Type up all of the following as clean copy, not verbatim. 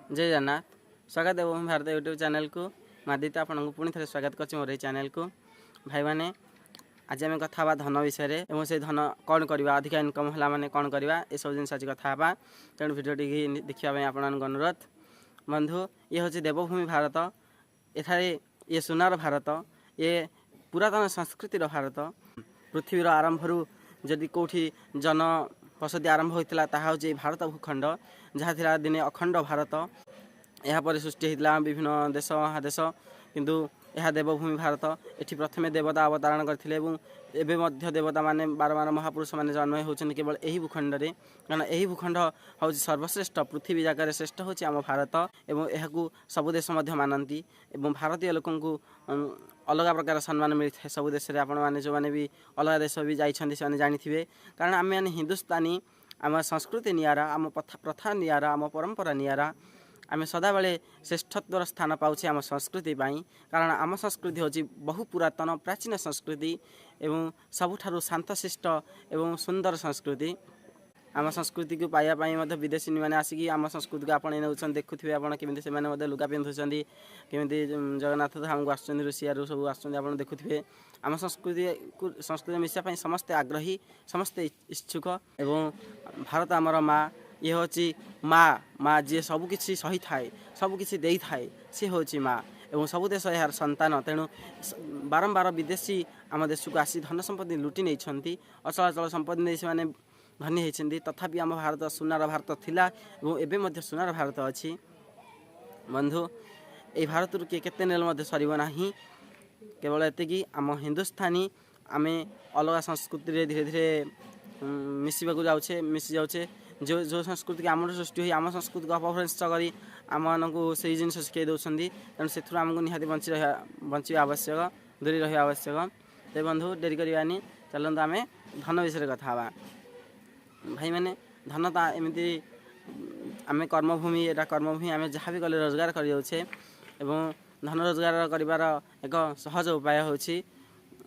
जय जगन्नाथ स्वागत है भारत यूट्यूब चैनल को मादित्य आपको पुणी थे स्वागत कर मोर चैनल को भाई मैंने आज आम कथा धन विषय में से धन कौन करवा अधिक इनकम है मैंने कौन करवा ये सब जिन आज कथा तेणु भिडियो देखा आप अनुरोध बंधु ये हूँ देवभूमि भारत एठारे ये सुनार भारत ये पुरातन संस्कृतिर भारत पृथ्वीर आरंभ जदि कौटी जन बसति आरंभ होता हूँ भारत भूखंड जहाँ दिने अखंड भारत यापर सृष्टि होता विभिन्न देश महादेश किंतु यह देवभूमि भारत एटी प्रथमे देवता अवतारण करते एवं देवता माने बार महापुरुष मैंने जन्म होती केवल यही भूखंड में कारण यही भूखंड हूँ सर्वश्रेष्ठ पृथ्वी जगार श्रेष्ठ हूँ आम भारत एवं यह सबु देश मानती एवं भारतीय लोक अलग प्रकार सम्मान मिलता है सब देश में जो मैंने भी अलग देश भी जाने जानी कारण आम मैंने हिंदुस्तानी आम संस्कृति नियारा आम प्रथा नियारा आम परंपरा नियारा आम सदाबले श्रेष्ठत्वर स्थान पाचे आम संस्कृति कारण आम संस्कृति हूँ बहु पुरातन प्राचीन संस्कृति एवं सबुठारु शांतशिष्ट एवं सुंदर संस्कृति आम संस्कृति को पाइबापी विदेशी मैंने आसिक आम संस्कृति को आपणे नौ देखुए आपने लुगा पिंधुंट केमी जगन्नाथ धाम को आसुँच ऋषियारू सब आप देखुए आम संस्कृति मिसापी समस्ते आग्रही समस्ते इच्छुक एवं भारत आमर माँ ये हूँ माँ जी सबकि सही थाए सबकि दे थाए सी हूँ माँ एवं सबु देश यार संतान तेणु बारंबार विदेशी आम देश को आसी धन संपत्ति लुटि नहीं अचलाचल संपत्ति नहीं से धनी होती तथापि आम भारत सुनार भारत थिला एवं एवं सुनार भारत अच्छी बंधु ये भारत किए केते नेल सरना केवल एति आम हिंदुस्तानी आम अलग संस्कृति धीरे धीरे मिसवाक जाऊे मिसी जाऊे जो जो संस्कृति की आम सृष्टि हुई आम संस्कृति को अपभ्रंश कर आम मानक से जिन शिखाई दौरान तेणु से आमको निहाती बचा आवश्यक दूरी रहा आवश्यक तो बंधु डेरी करवानी चलते आम धन विषय कथा भाई मैंने धन तो एमती आम कर्मभूमि एटा कर्मभूमि आम जहाँ भी कले रोजगार कर जाऊे एवं धन रोजगार कर एक सहज उपाय हूँ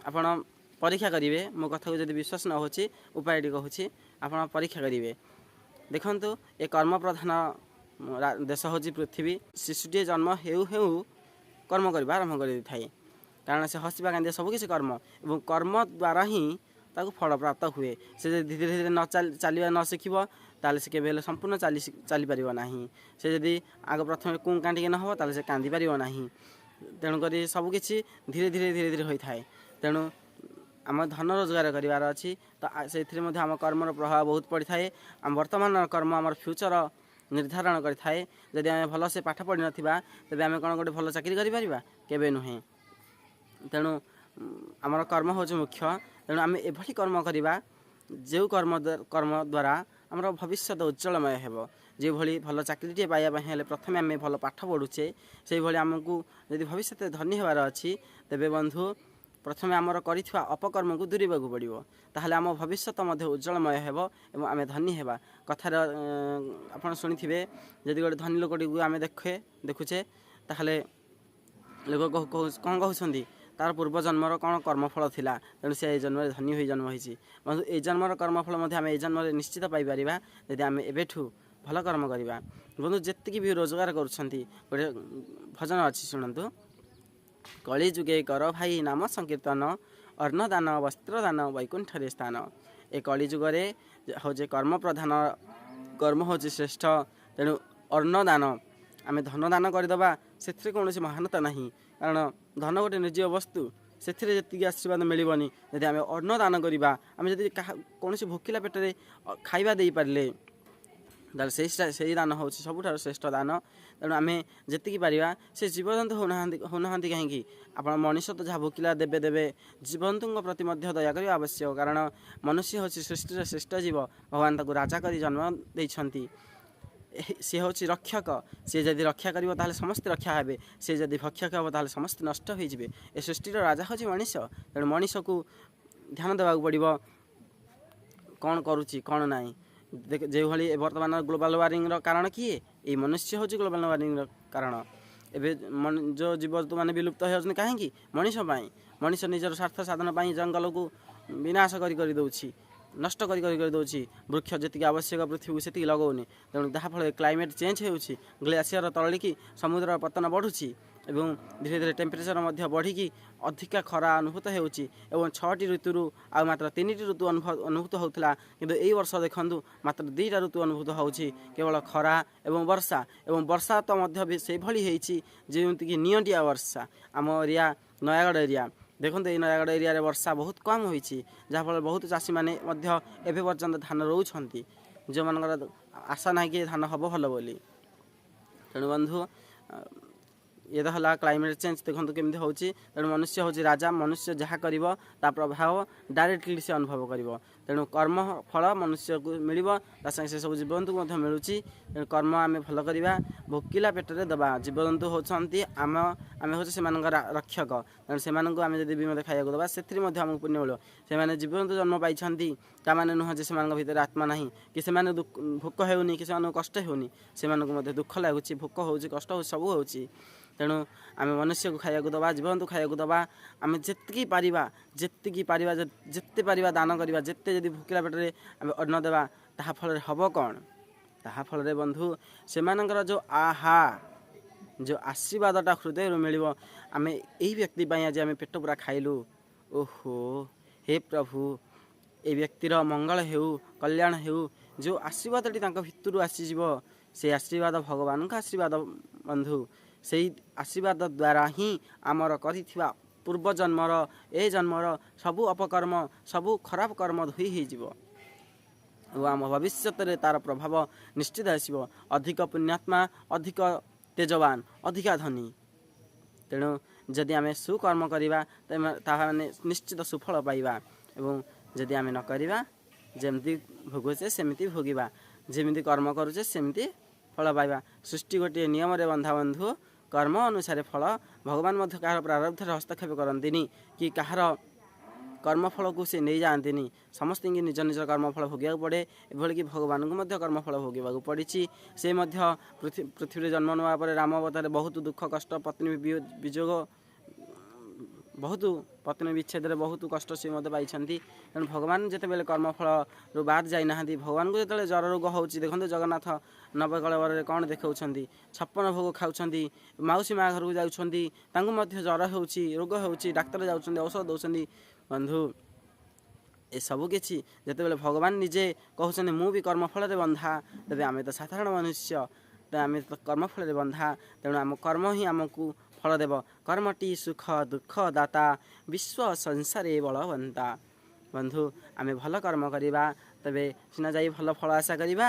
आपण परीक्षा करेंगे मो कथा को जब विश्वास न हो उपाय कहूँ आप परीक्षा करेंगे देखु ये कर्म प्रधान देश हूँ पृथ्वी शिशुटे जन्म हेउ कर्म करने आरंभ कर थाए कारण से हसवा कांदिया सबकि कर्म एवं कर्म द्वारा ही ताकू फल प्राप्त हुए से धीरे धीरे न चलवा न शिख ताले से केवल संपूर्ण चली पार ना से जदि आग प्रथम कूँ कांटिक न हो ताले से कांदी पार ना तेणुक सबकि धीरे धीरे धीरे धीरे होता है तेणु आम धन रोजगार करार अच्छी तो से आम कर्मर प्रभाव बहुत पड़ता है आम वर्तमान कर्म आम फ्यूचर निर्धारण करें जदि आम भल से पाठ पढ़ी ना तेज आम कौन गोटे भल चाकरी करें नुहे तेणु आमर कर्म हूँ मुख्य तेणु आम एभली कर्म करवा जो कर्म द्वारा आमर भविष्य उज्जवलमय हो जो भली भल चाकरीटे पाइबापी प्रथम आम भल पाठ पढ़ुचे से भाई आमको यदि भविष्य धनी होवार अच्छी तेरे बंधु प्रथम आमर कर अपकर्म को दूरेबा पड़ो ताहले आम भविष्य उज्जवलमय हो आम धनी होगा कथार आप शुणी जदि गोटे धनी लोकटी आम देखुचे ताहले लोक कौन कहते तार पूर्व जन्मर कौन कर्मफल थिला तेणु से जन्म धनी हो जन्म होती बंधु ये जन्मर कर्मफल आम ये जन्म निश्चित पाइपर यदि आम एवठू भल कर्म करवा बंधु जी भी रोजगार करुँच गोटे भजन अच्छी शुणु कली जुगे कर भाई नाम संकीर्तन अन्नदान वस्त्रदान वैकुंठ स्थान ए कली जुगे हूँ कर्म प्रधान कर्म हूँ श्रेष्ठ तेणु अन्नदान आम धन दान करदे से कौन महानता ना कारण धन गोटे निर्जीव वस्तु से जी आशीर्वाद मिलनी जदि आम अन्न दान करवा आम जब कौन भोकिला पेटे खाଇବା दे पारे से दान हूँ सबुठ श्रेष्ठ दान तेणु आम जी पारा से जीवजंतु होना कहीं आप मनीष तो जहाँ भोकिला देवे देवे जीवजंतु प्रति दया करने आवश्यक कारण मनुष्य हूँ सृष्टि श्रेष्ठ जीव भगवान ताको राजा कर जन्म देइछंती सी हूँ रक्षक सी जदि रक्षा कर समस्ते रक्षा हे सी जदि भक्षक हे ताले समस्ते नष्ट हो ए सृष्टिर राजा हूँ मनीष तेणु मनीष को ध्यान देवाक पड़ो कौन करुच्ची कौन ना जो भाई बर्तमान ग्लोबल वार्मिंग कारण किए ये मनुष्य हूँ ग्लोबल वार्मिंग कारण एवं जो जीव जंतु मैंने विलुप्त होती कहीं मनीष मनीष निजर स्वार्थ साधन जंगल को विनाश कर दौर नष्ट करदे वृक्ष जी आवश्यक पृथ्वी से लगौनी तेणु जहाँफल क्लाइमेट चेंज होउछि ग्लेशियर तरलिकी समुद्र पतन बढ़ुछि एवं धीरे धीरे टेम्परेचर बढ़िकी अधिका खरा अनुभूत होउछि एवं 6टी ऋतु आ मात्र 3टी ऋतु अनुभूत होउथिला किंतु एई वर्ष देखंतु मात्र 2टा ऋतु अनुभूत होउछि केवल खरा एवं वर्षा तो मध्य से भली हेछि जेमति कि नियंटिया वर्षा आम एरिया नयागढ़ एरिया देखते ये नयागढ़ एरिया रे वर्षा बहुत कम होइछि जहाँफल बहुत चाषी मैंने एवं पर्यंत धान रोचंती जो मान आशा ना कि धान हम भल बोली तेणु बंधु ये तो है क्लाइमेट चेंज देखो केमती हो तेणु मनुष्य हूँ राजा मनुष्य जहाँ कर प्रभाव डायरेक्टली से अनुभव कर तेणु कर्म फल मनुष्य को मिल से सब जीवजंतु को मिलूँ तेणु कर्म आम भल करवा भोकिला पेटरे दबा जीवजंतु होती आम हूँ से रक्षक तेणु से आम जब भी खाया दबा से आमको पुण्य मिल से जीवजंतु जन्म पाई ताने नुह जे से भितर आत्मा ना कि से भोक होनी कि कष्ट होनी से दुख लगुच भोक हो कष्ट हो सब हो तेणु आम मनुष्य को खाया दबा जीवजंतु खाया दबा आम जी पारिबा जिते पारिबा दान करवा जिते जदि भोकिला पेटरे आम अन्न देवा ताहा फल हम कौन ताहा फल बंधु से जो आहा जो आशीर्वादटा हृदय मिल आम यही व्यक्ति आज आम पेट पूरा खाइलु ओहो हे प्रभु ए व्यक्तिर मंगल हेउ कल्याण हेउ जो आशीर्वादटी भितर आसीज से आशीर्वाद भगवान का आशीर्वाद बंधु से आशीर्वाद द्वारा ही आमर करिथिबा पूर्व जन्मर ए जन्मर सबु अपकर्म सबु खराब कर्म धोई हो आम भविष्य तार प्रभाव निश्चित आसो अधिक पुण्यात्मा अधिक तेजवान अधिका धनी तेणु जदि आम सुकर्म करवा ताने निश्चित सुफल पाइबा एवं जदि आम न करवा जमती भोगुचे सेमती भोगिबा जेमिति कर्म करुचे सेमती फल पाइबा सृष्टि गोटे नियम रे बंधा बंधु कर्म अनुसार फल भगवान कहार प्रारब्ध हस्तक्षेप करती कि कहार कर्मफल को से नहीं जाती समस्त की निज निज कर्मफल भोगा पड़े एभली कि भगवान को कर्मफल भोगा पड़ी से पृथ्वी जन्म नापर राम अवतार बहुत दुख कष्ट पत्नी विजोग बहुत पत्नी विच्छेद बहुत कष्ट सी पाई तेणु भगवान जिते कर्मफल रू बाद जाना भगवान को जो जर रोग हो देखते जगन्नाथ नवकलेवर कौन देखा 56 भोग खाऊँ मौसी माँ घर को जाऊँच जर हो रोग हो डाक्तर जाऊँ औषध दौरान बंधु ए सब किसी जिते भगवान निजे कहते मु भी कर्मफल बंधा तेज आम तो साधारण मनुष्य आम तो कर्मफल बंधा तेणु आम कर्म ही आमको फल देव कर्मटी सुख दुख दाता विश्व संसारे बलवंता बंधु आम भल कर्म करवा तेरे सीना जा भल फल आशा करवा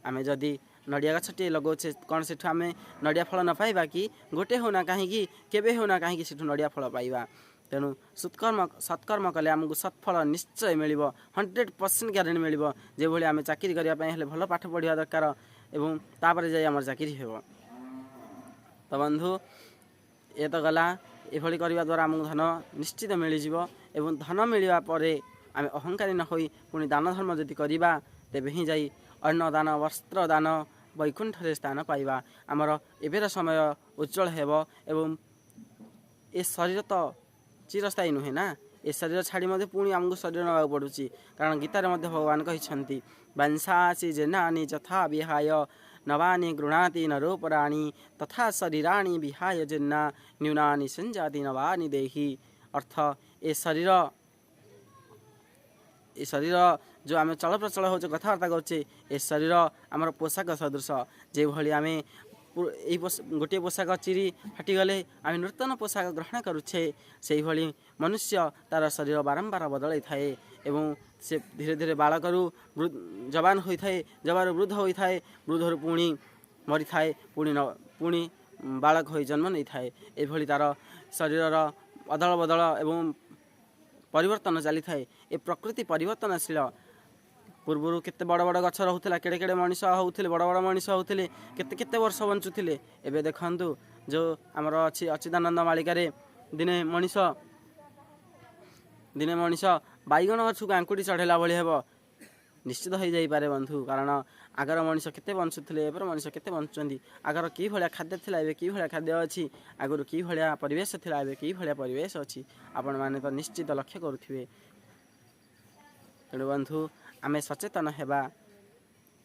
आम जदि नड़िया गछटे लगौचे कौन से आम नड़िया फल न पाइबा कि गोटे होना कहीं केबे होना कहीं से नड़िया फल पाइबा तेणु सत्कर्म कले आमको सत्फल निश्चय मिल 100% ग्यारेंटी मिल जो भाई आम चाकरी करने भल पाठ पढ़ा दरकार एवं तापर जाई आमर चाकरी हो तो बंधु ये तो गला एभली करने द्वारा आमको धन निश्चित मिल एवं धन मिलवा पर आम अहंकारी न होई पुणी दान धर्म जदि करवा तेबे ही जाई अन्न दान वस्त्र दान वैकुंठ स्थान पाइबा आमर एबेर समय उज्जवल हेब एवं ए शरीर तो चिरस्थायी नुहे ना ए शरीर छाड़ी पुणी आमको शरीर नवा पड़ुची कारण गीतार भगवान कहिछंती वंशासी जेनानी यथा विहाय नवानी गृणाति नरोपराणी तथा शरीराणी विहाय जेन्ना न्यूनानि संजाति नवानि देहि अर्थ ए शरीर जो आम चल प्रचल हो कथबार्ता करे ए शरीर आमर पोशाक सदृश जो भाई आम गोटे पोशाक चिरी फाटीगले आम नूतन पोशाक ग्रहण करुचे से भाई मनुष्य तार शरीर बारंबार बदल थाए एवं से धीरे धीरे बालकरू जवान होता है जवान वृद्ध होता है वृद्धर पुणी मरी थाए पुणी बालक हो जन्म नहीं थाए एभली तार शरीर अदल बदल एवं परिवर्तन चली थाए ए प्रकृति परिवर्तनशील पूर्वर केते बड़ बड़ गछ रोला केड़े केड़े मनीष होते बड़ बड़ मनीष होते केते वर्ष बंचुले एवं देखु जो आमर अच्छी अच्युतानंद मालिकार दिने मनीष बैगण गछ को आंकुटी चढ़ेला भाई हे निश्चित हो जापे बंधु कारण आगर मनीष केते बंचुले एबर मनीष केते बंचुंट आगर कि भाया खाद्य थिला एबे कि भाया खाद्य अच्छी आगुरी कि भाया परिवेश थिला एबे कि भाया परिवेश अच्छी आपण माने तो निश्चित लक्ष्य करुथिबे ତେଣୁ ବନ୍ଧୁ ଆମେ ସଚେତନ ହେବା।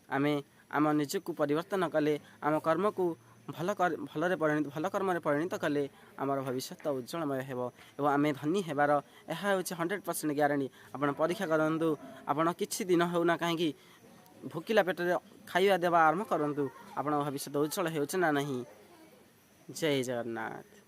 ଆମେ ଆମ ନିଜକୁ ପରିବର୍ତ୍ତନ କଲେ ଆମ କର୍ମକୁ ଭଲ କର୍ମରେ ପରିଣତ କଲେ ଆମର ଭବିଷ୍ୟତ ଉଜ୍ଜଳମୟ ହେବ ଏବଂ ଆମେ ଧନୀ ହେବାର ଏହା ହେଉଛି 100% ଗ୍ୟାରେଣ୍ଟି। ଆପଣ ପରୀକ୍ଷା କରନ୍ତୁ, ଆପଣ କିଛି ଦିନ ହେଉନା କାହିଁକି ଭୋକିଲା ପେଟରେ ଖାଇବା ଦେବା ଆରମ୍ଭ କରନ୍ତୁ, ଆପଣଙ୍କ ଭବିଷ୍ୟତ ଉଜ୍ଜଳ ହେଉଛି ନା ନାହିଁ। ଜୟ ଜଗନ୍ନାଥ।